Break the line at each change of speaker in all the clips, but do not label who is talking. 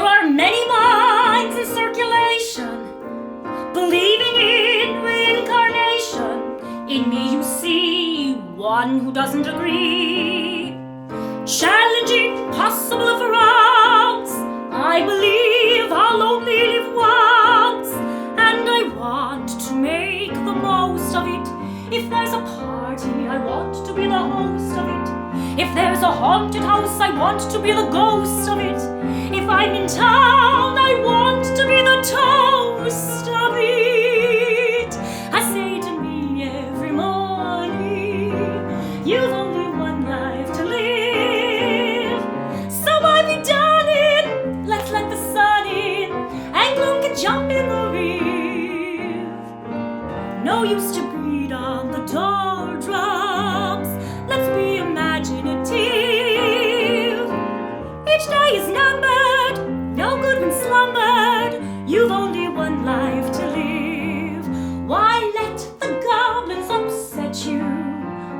There are many minds in circulation, believing in reincarnation. In me you see one who doesn't agree, challenging possible frauds. I believe I'll only live once, and I want to make the most of it. If there's a party, I want to be the host of it. If there's a haunted house, I want to be the ghost of it. If I'm in town, I want to be the toast of it. I say to me every morning, you've only one life to live. So why be done in? Let's let the sun in, and gloom can jump in the rear. No use to beat on the doldrums. Let's be imaginative. Each day is numbered, no good when slumbered. You've only one life to live. Why let the goblins upset you?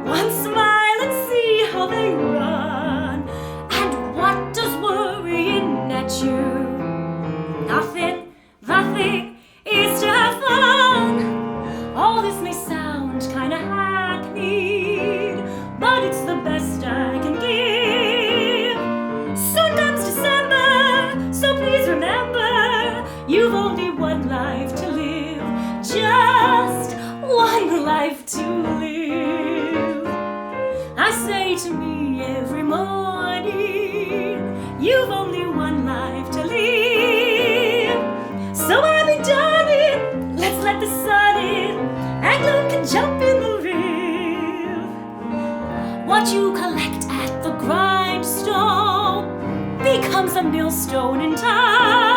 One smile and see how they run. And what does worrying net you? Nothing, nothing is to have fun. All this may sound kinda hackneyed, but it's the best I can give. Soon comes December, so please remember, you've only one life to live. Just one life to live. I say to me every morning, you've only one life to live. So I'll be done in, let's let the sun in, and gloom can jump in the rear. What you collect at the grindstone becomes a millstone in time.